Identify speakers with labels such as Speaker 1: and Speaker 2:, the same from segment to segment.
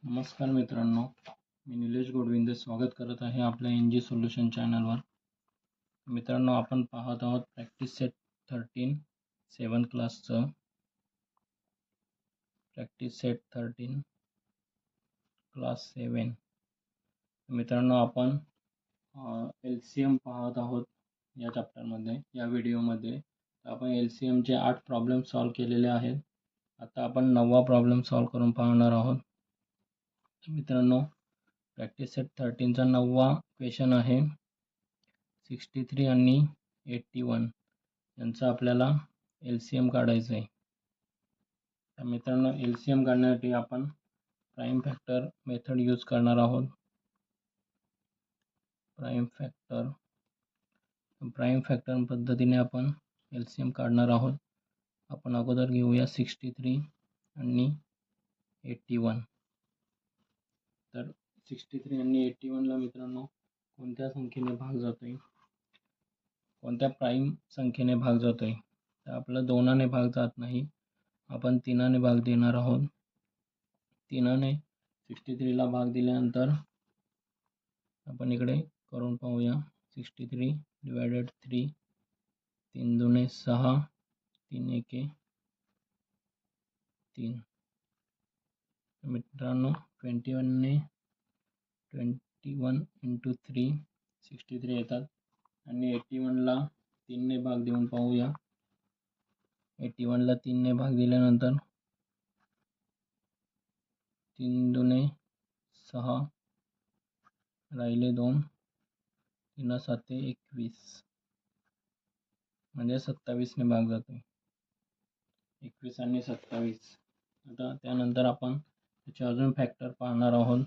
Speaker 1: नमस्कार मित्रांनो, मी निलेश गोडविंदे स्वागत करत आहे आपल्या NG सोल्युशन चॅनलवर. मित्रांनो, आपण पाहत आहोत प्रॅक्टिस सेट 13 7 क्लासचं. Practice set 13 class 7. मित्रांनो, आपण LCM पाहत आहोत या चॅप्टरमध्ये, या व्हिडिओमध्ये. आपण LCMचे 8 प्रॉब्लेम सॉल्व केलेले आहेत. आता आपण 9वा प्रॉब्लेम सॉल्व करून पाहणार आहोत. मित्रांनो, प्रॅक्टिस सेट 13चा 9वा क्वेश्चन आहे. 63 आणि 81 यांचा आपल्याला LCM काढायचं आहे. तर मित्रांनो, LCM काढण्यासाठी आपण प्राइम फॅक्टर मेथड यूज करणार आहोत. प्राइम फॅक्टर पद्धतीने आपण LCM काढणार आहोत. आपण अगोदर घेऊया 63 आणि 81. तर 63 आणि 81ला मित्रांनो कोणत्या संख्येने भाग जातोय, कोणत्या प्राइम संख्येने भाग जातोय? तर आपलं 2ने भाग जात नाही, आपण 3ने भाग देणार आहोत. 3ने 63ला भाग दिल्यानंतर आपण इकडे करून पाहूया. 63 डिवायडेड 3, 3 दुने 6, 3 एके 3. मित्रांनो, 21 इंटू 3 63 येतात आणि 81ला 3ने भाग देऊन पाहूया. 81ला 3ने भाग दिल्यानंतर 3 दुने 6, राहिले 2, 3 7 21, म्हणजे 27ने भाग जातो. 21 आणि 27. आता त्यानंतर आपण त्याचे अजून फॅक्टर पाहणार आहोत.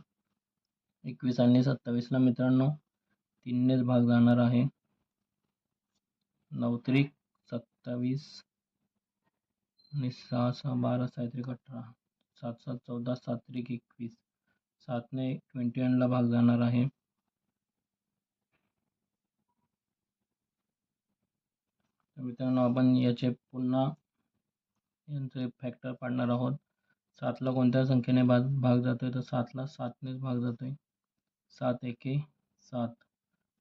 Speaker 1: 21 आणि 27ला मित्रांनो 3नेच भाग जाणार आहे. 9 त्रिक 27 आणि 6 6 12 7 त्रिक 18, 7 7 14, 7 त्रिक 21, 7ने 21ला भाग जाणार आहे. तर मित्रांनो, आपण याचे पुन्हा यांचे फॅक्टर पाडणार आहोत. 7ला कोणत्या संख्येने भाग जातोय? तर 7ला 7नेच भाग जातोय. 7 एके 7.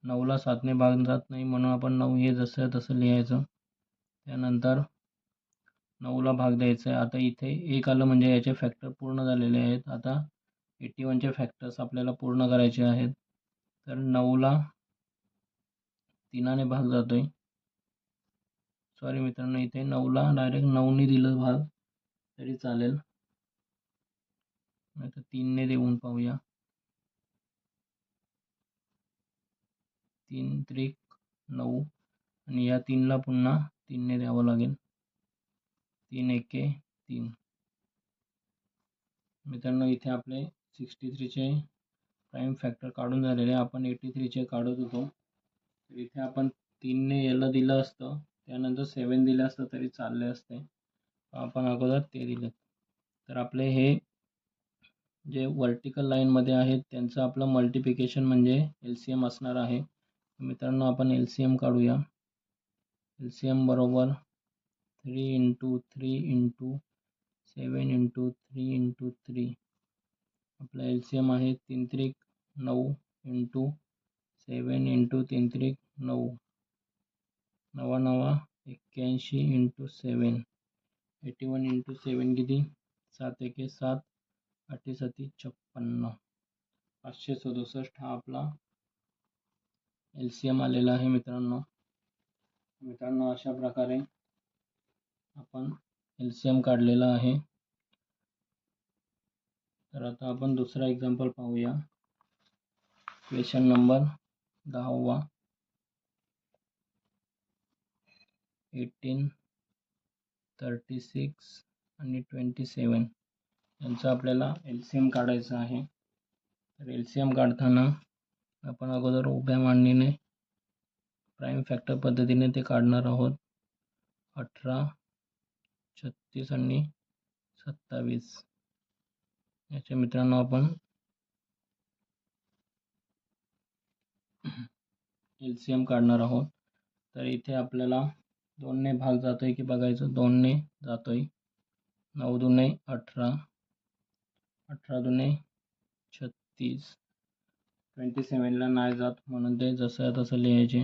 Speaker 1: 9ला 7ने भाग जात नाही, म्हणून आपण 9 हे जसं तसं लिहायचं. त्यानंतर 9ला भाग द्यायचं आहे. आता इथे 1 आलं म्हणजे याचे फॅक्टर पूर्ण झालेले आहेत. आता 81चे फॅक्टर्स आपल्याला पूर्ण करायचे आहेत. तर 9ला 3ने भाग जातोय. सॉरी मित्रांनो, इथे 9ला डायरेक्ट 9ने दिलं भाग तरी चालेल, नाही तर 3ने देऊन पाहूया. 3 त्रिक 9 आणि या 3ला पुन्हा 3ने द्यावं लागेल. 3 एके 3. मित्रांनो, इथे आपले 63चे प्राइम फॅक्टर काढून झालेले. आपण 83चे काढत होतो. तर इथे आपण 3ने याला दिलं असतं, त्यानंतर 7 दिलं असतं तरी चालले असते. आपण अगोदर ते दिलं. तर आपले हे जे वर्टिकल लाईनमध्ये आहेत त्यांचं आपलं मल्टिप्लिकेशन म्हणजे LCM असणार आहे. मित्रांनो, आपण LCM काढूया. LCM बरोबर 3 इंटू 3 इंटू 7 इंटू 3 इंटू 3. आपला LCM आहे 3 त्रिक 9 इंटू 7 इंटू 3 त्रिक 9, 9 9 81 इंटू 7. 81 इंटू 7 किती? 7 एके 7, 8 7 56, 567 हा आपला LCM आलेला आहे. मित्रांनो, अशा प्रकारे आपण LCM काढलेला आहे. तर आता आपण दुसरा एक्झाम्पल पाहूया. Question number 10वा. 18 36 आणि 27 यांचा आपल्याला LCM काढायचं आहे. तर LCM काढताना आपण अगोदर उभ्या मांडणीने प्राइम फॅक्टर पद्धतीने ते काढणार आहोत. 18 36 आणि 27 याचे मित्रांनो आपण LCM काढणार आहोत. तर इथे आपल्याला 2ने भाग जातोय की बघायचं. 2ने जातोय. 9 दुने 18, 18 दुने 36 27ला नाही जात म्हणून ते जसं तसं लिहायचे.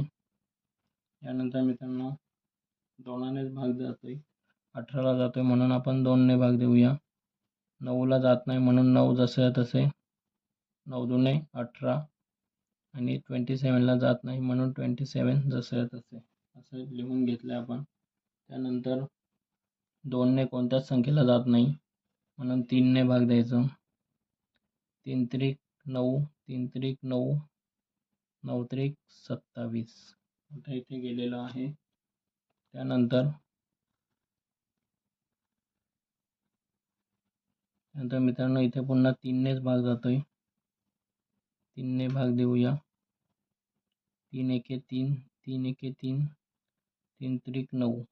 Speaker 1: यानंतर मित्रांनो 2नेच भाग जातोय, 18ला जातोय म्हणून आपण 2ने भाग देऊया. 9ला जात नाही म्हणून 9 जसं तसे, 9 दुणे 18 आणि 27ला जात नाही म्हणून 27 जसं तसे असं लिहून घेतलं आपण. त्यानंतर 2ने कोणत्याच संख्येला जात नाही म्हणून 3ने भाग द्यायचं. 3 त्रिक 9, 3 त्रिक 9, 9 त्रिक 27 आता इथे गेलेलं आहे. त्यानंतर मित्रांनो इथे पुन्हा 3नेच भाग जातोय, 3ने भाग देऊया. 3 एके 3, 3 एके 3, 3 त्रिक 9.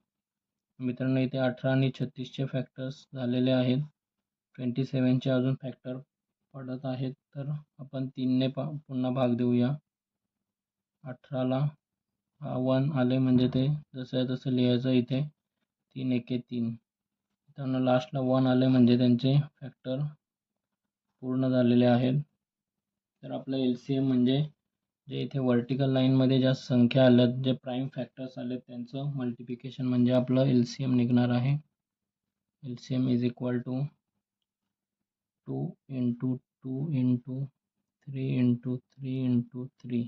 Speaker 1: मित्रांनो इथे 18 आणि 36चे फॅक्टर्स झालेले आहेत. 27चे अजून फॅक्टर पडत आहेत, तर आपण 3ने पुन्हा भाग देऊया. 18ला 1 आले म्हणजे ते जसं तसं लिहायचं. इथे 3 एके 3. मित्रांनो लास्टला 1 आले म्हणजे त्यांचे फॅक्टर पूर्ण झालेले आहेत. तर आपलं LCM म्हणजे जे इथे वर्टिकल लाईनमध्ये ज्या संख्या आल्यात, जे प्राईम फॅक्टर्स आलेत त्यांचं मल्टिप्लिकेशन म्हणजे आपलं LCM निघणार आहे. LCM is equal to 2 into 2 into 3 into 3 into 3,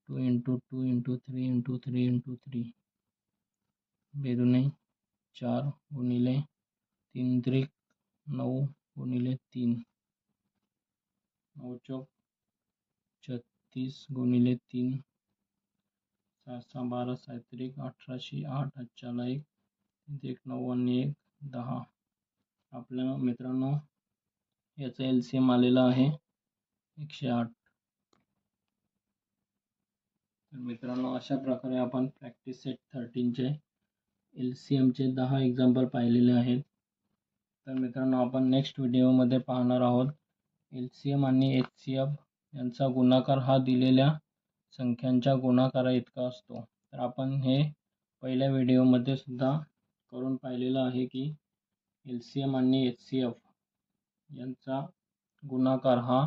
Speaker 1: 2 into 2 into 3 into 3 into 3 बेदुने 4 गुणिले 3 त्रिक 9 गुणिले 3, 9 चौक 36 गुणिले 3, 7 12 7 त्रिक 18 8 8 1 3 1 9 आणि 1 10. आपल्या मित्रांनो याचं LCM आलेलं आहे 108. तर मित्रांनो अशा प्रकारे आपण प्रॅक्टिस सेट 13चे LCMचे 10 एक्झाम्पल पाहिलेले आहेत. तर मित्रांनो आपण नेक्स्ट व्हिडिओमध्ये पाहणार आहोत LCM आणि HCF यांचा गुणाकार हा दिलेल्या संख्यांच्या गुणाकारा इतका असतो. तर आपण हे पहिल्या व्हिडिओमध्ये सुद्धा करून पाहिलेलं आहे की LCM आणि HCF यांचा गुणाकार हा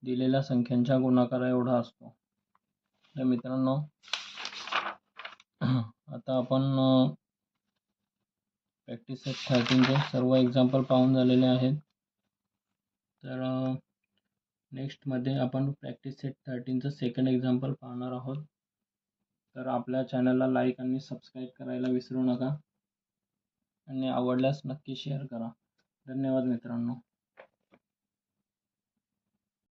Speaker 1: दिलेल्या संख्यांच्या गुणाकारा एवढा असतो. तर मित्रांनो आता आपण प्रॅक्टिस सेट 13चे सर्व एक्झाम्पल पाहून झालेले आहेत. तर नेक्स्टमध्ये आपण प्रॅक्टिस सेट 13चं सेकंड एक्झाम्पल पाहणार आहोत. तर आपल्या चॅनलला लाईक आणि सबस्क्राईब करायला विसरू नका आणि आवडल्यास नक्की शेअर करा. धन्यवाद मित्रांनो.